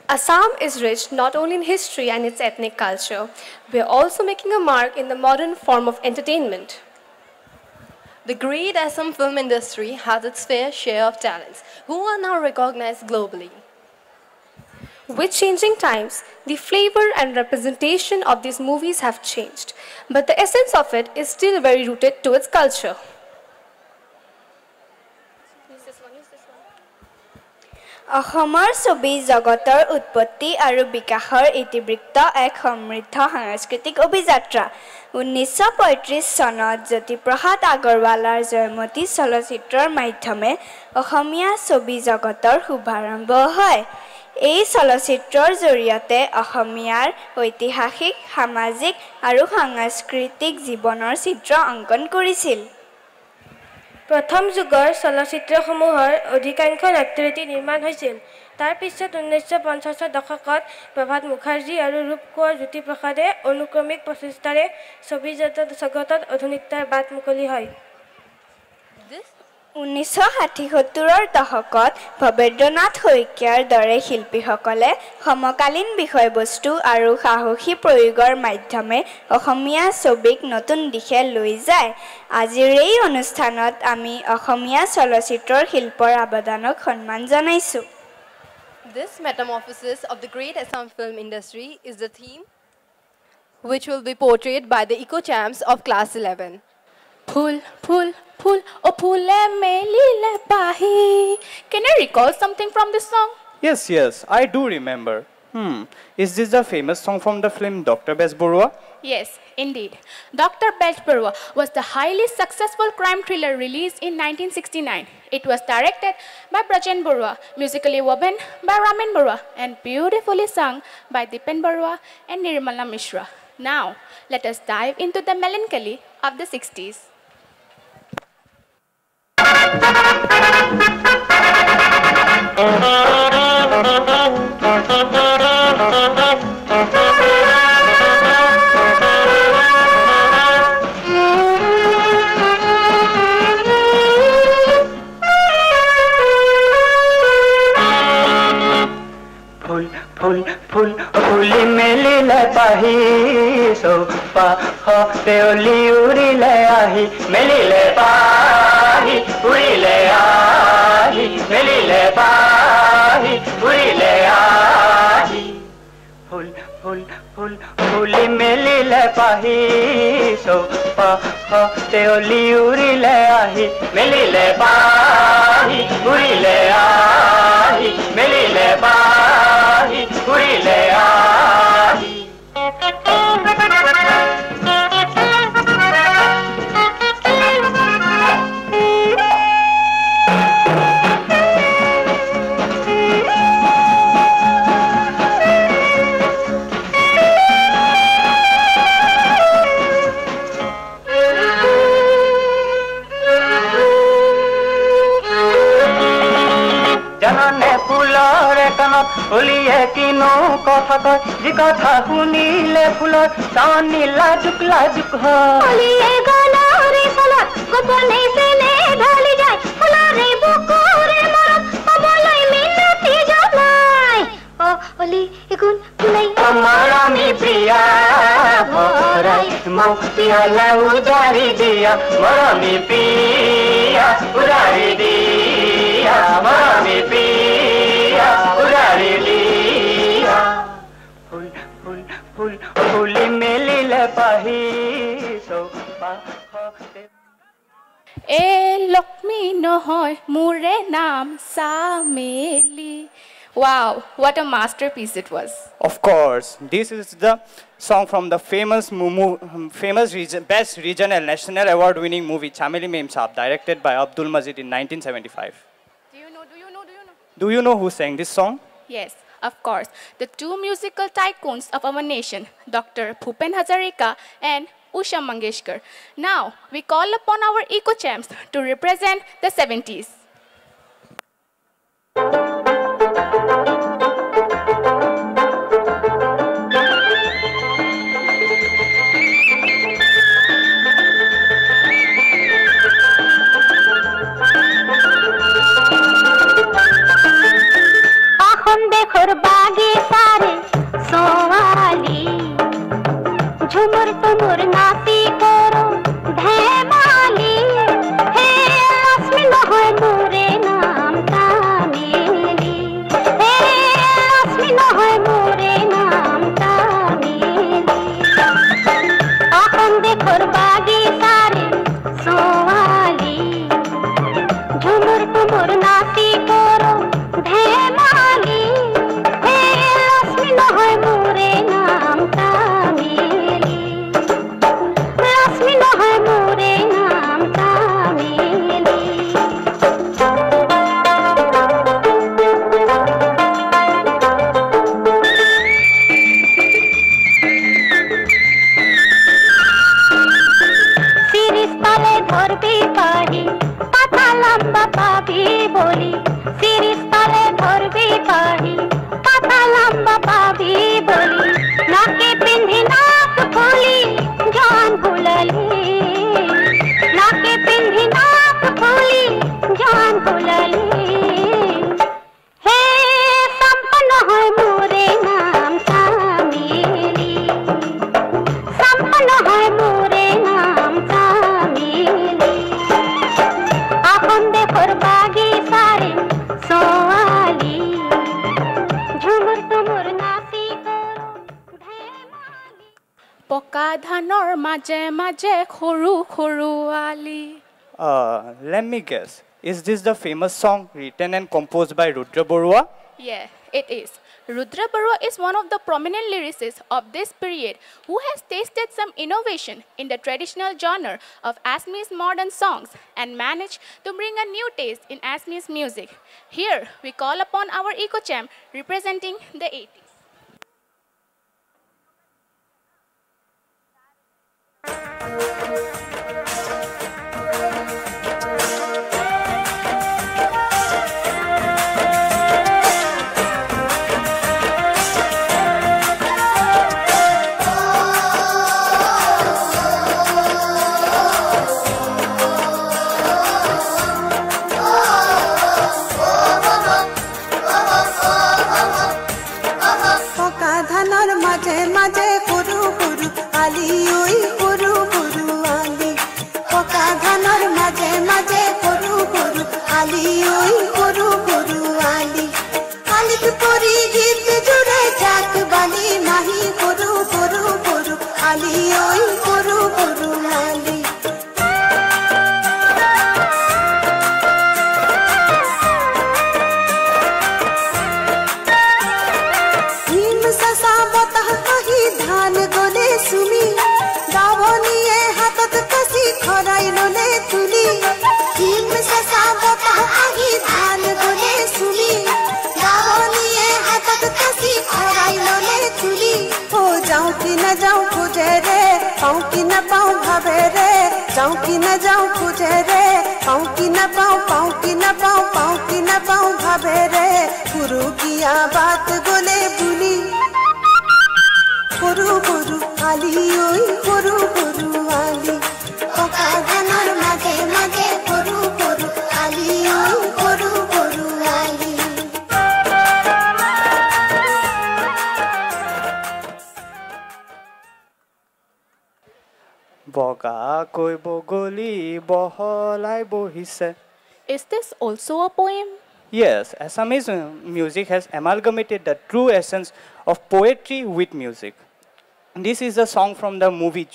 Assam is rich not only in history and its ethnic culture, we are also making a mark in the modern form of entertainment. The great Assam film industry has its fair share of talents who are now recognized globally. With changing times, the flavor and representation of these movies have changed, but the essence of it is still very rooted to its culture. অসমৰ ছবি জগতৰ উৎপত্তি আৰু বিকাশৰ ইতিবৃত্ত এক সমৃদ্ধ সাংস্কৃতিক অভিযাত্ৰা 1935 চনত জ্যোতিপ্ৰসাদ আগৰৱালাৰ জয়মতী চলচ্চিত্ৰৰ মাধ্যমে অসমীয়া ছবি জগতৰ শুভাৰম্ভ হয় এই চলচ্চিত্ৰৰ জৰিয়তে অসমীয়াৰ ঐতিহাসিক সামাজিক আৰু সাংস্কৃতিক জীৱনৰ চিত্ৰ অংকন কৰিছিল প্ৰথম যুগৰ চলচ্চিত্ৰসমূহৰ অধিকাংশ নাট্যৰীতি নিৰ্মাণ হৈছিল তাৰ পিছত 1950ৰ দশকত প্ৰভাত মুখাৰ্জী আৰু ৰূপ কোঁৱৰ জ্যোতিপ্ৰসাদে অনুক্ৰমিক প্ৰচেষ্টাৰে ছবি জগতত আধুনিকতাৰ বাট মুকলি হয় 1960-70ৰ দশকত ভৱেন্দ্ৰনাথ শইকীয়াৰ দৰে শিল্পীসকলে সমকালীন বিষয়বস্তু আৰু সাহসী প্ৰয়োগৰ মাধ্যমে অসমীয়া ছবিক নতুন দিশে লৈ যায় আজিৰ এই অনুষ্ঠানত আমি অসমীয়া চলচ্চিত্ৰৰ শিল্পৰ অৱদানক সন্মান জনাইছো This metamorphosis of the great Assam film industry is the theme which will be portrayed by the Eco Champs of Class 11. Phul, phul, phul, oh phule melile pahi. Can you recall something from this song? Yes, I do remember. Is this the famous song from the film Dr. Besh Barua? Yes, indeed. Dr. Besh Barua was the highly successful crime thriller released in 1969. It was directed by Brajen Barua, musically woven by Ramin Barua, and beautifully sung by Dipen Barua and Nirmala Mishra. Now, let us dive into the melancholy of the 60s. ফুল ফুলি মেলিলে পাহি চৌপা দেউলি উৰিলে আহি মেলিলে পাহি উৰিলে আহি মেলিলে পাহি উৰিলে আহি ফুল ফুল ফুল ফুলি মেলিলে পাহি চৌপা দেউলি উৰিলে আহি মেলিলে পাহি উৰিলে আহি মেলিলে পাহি উৰিলে আহি উলিয়ে কিনো কথা কয় যি কথা শুনিলে ফুলৰ চাৱনি লাজুক লাজুক হয় উলিয়ে গলৰে ফলত গোপনে চেনে ঢালি যায় ফুলৰে বুকুৰে মৰম পাবলৈ মিনতি জনাই অ অলি এগুণ ফুলাই আমাৰ আমি প্ৰিয়া ভৰাই মৌ পিয়ালা উজাৰি দিয়া মৰমী প্ৰিয়া উজাৰি দিয়া মৰমী প্ৰিয়া উজাৰি দিয়া ফুল ফুল ফুল ফুলি মেলিলে পাহি চৌপা এ লক্ষ্মী নহয় মোৰে নাম চামেলি Wow, what a masterpiece it was. Of course, this is the song from the famous Best Regional National Award-winning movie Chameli Mem Saab, directed by Abdul Majid in 1975. Do you know who sang this song? Yes, of course. The two musical tycoons of our nation, Dr. Bhupen Hazarika and Usha Mangeshkar. Now, we call upon our Eco Champs to represent the 70s. দেশৰ বাগ बागीचारे सोवाली Jhumur Tumur नाती करो धैमाली हे लक्ष्मी নহয় मोरे नाम तामेली हे लक्ष्मी নহয় मोरे नाम तामेली अपन देखोर बागीचारे सोवाली Jhumur Tumur नाती करो धैमाली हे लक्ष्मी নহয় मोरे नाम तामेली लक्ष्मी নহয় मोरे नाम तामेली सिरिस तले धरबी पाही पाता लंबा पाबी बोली सिरिस तले धरबी पाही पाता लंबा पाबी बोली नाके पिंधी नाक खोली जान भुलली नाके पिंधी नाक खोली जान भुलली हे संपन्न হয় मोरे नाम तामेली संपन्न হয় मोरे नाम तामेली अपन देखोर बागीचारे सोवाली झुमुर तुमुर नाती करो धैमाली পকা ধানৰ মাজে মাজে সৰু সৰু আলি Let me guess. Is this the famous song written and composed by Rudra Barua? Yeah, it is. Rudra Barua is one of the prominent lyricists of this period who has tasted some innovation in the traditional genre of Assamese modern songs and managed to bring a new taste in Assamese music. Here, we call upon our Eco Champ representing the 80s. পকা ধানৰ মাজে মাজে সৰু সৰু আলি ঐ সৰু সৰু আলি পকা ধানৰ মাজে মাজে সৰু সৰু আলি ঐ সৰু সৰু আলি আলিত পৰি গীত জোৰে জাক বালি মাহি সৰু সৰু সৰু আলি ঐ সৰু সৰু আলি হিম সসা বতাহ কহি ধান গলে সুমি দাৱনীয়ে হাতত কাচি খৰাই ললে তুলি হিম সসা বতাহ কহি ধান গলে সুমি দাৱনীয়ে হাতত কাচি খৰাই ললে তুলি ও যাওঁ কি না যাওঁ খোজে ৰে পাওঁ কি না পাওঁ ভাবে ৰে যাওঁ কি না যাওঁ খোজে ৰে পাওঁ কি না পাওঁ পাওঁ কি না পাওঁ পাওঁ কি না পাওঁ ভাবে ৰে গুৰু কিয়া বাত গলে বুলি সৰু সৰু আলি ঐ সৰু সৰু আলি পকা ধানৰ মাজে মাজে সৰু সৰু আলি ঐ সৰু সৰু আলি বগা কৈ বগলী বহলাই বহিছে. Is this also a poem? Yes, Assamese music has amalgamated the true essence of poetry with music. This is a song from the movie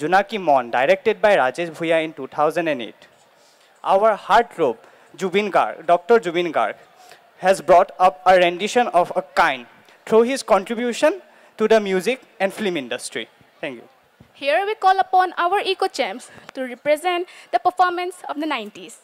Junaki Mon, directed by Rajesh Bhuya in 2008. Our heartthrob, Dr. Jubin Garg, has brought up a rendition of a kind through his contribution to the music and film industry. Thank you. Here we call upon our Eco Champs to represent the performance of the 90s.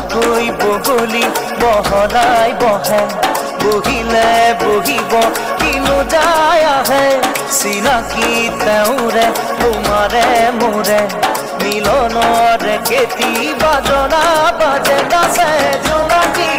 বগাকৈ বগলী বহলাই বহে বহিলে বহিব কিনো যায় আহে চিনাকি তেওঁৰে তোমাৰে মোৰে মিলনৰ কেতি বাজনা বাজে নাচে জোনাকী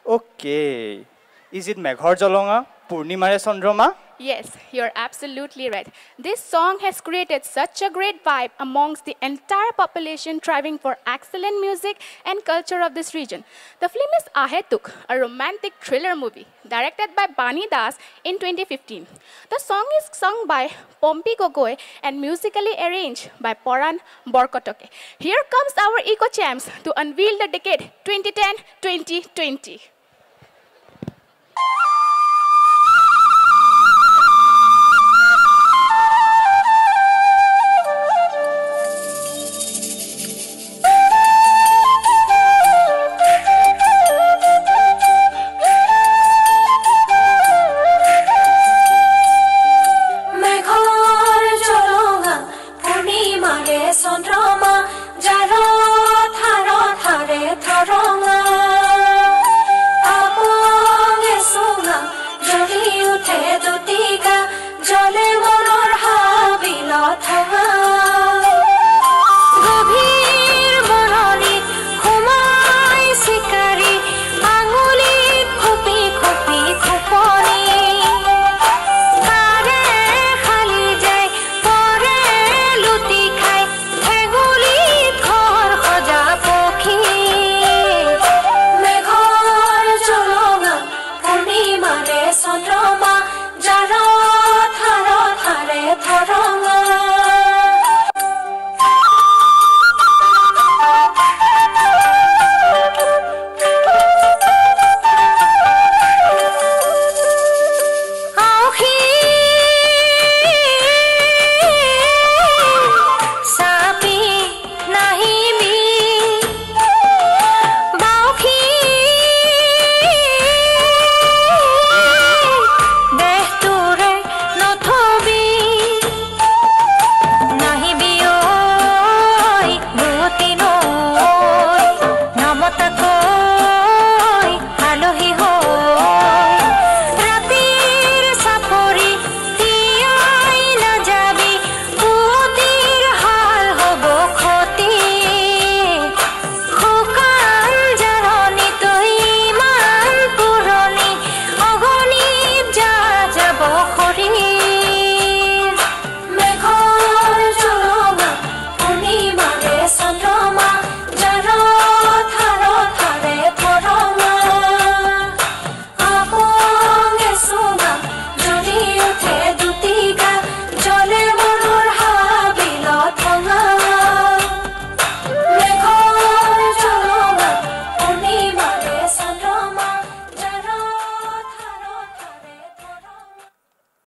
Okay. Is it Meghor Jolonga, Purnimare Sondroma? Yes, you're absolutely right. This song has created such a great vibe amongst the entire population, striving for excellent music and culture of this region. The film is Ahetuk, a romantic thriller movie directed by Bani Das in 2015. The song is sung by Pompi Gogoi and musically arranged by Poran Borkotoke. Here comes our Eco Champs to unveil the decade 2010-2020. Meghor Jolonga, Purnimare Sondroma.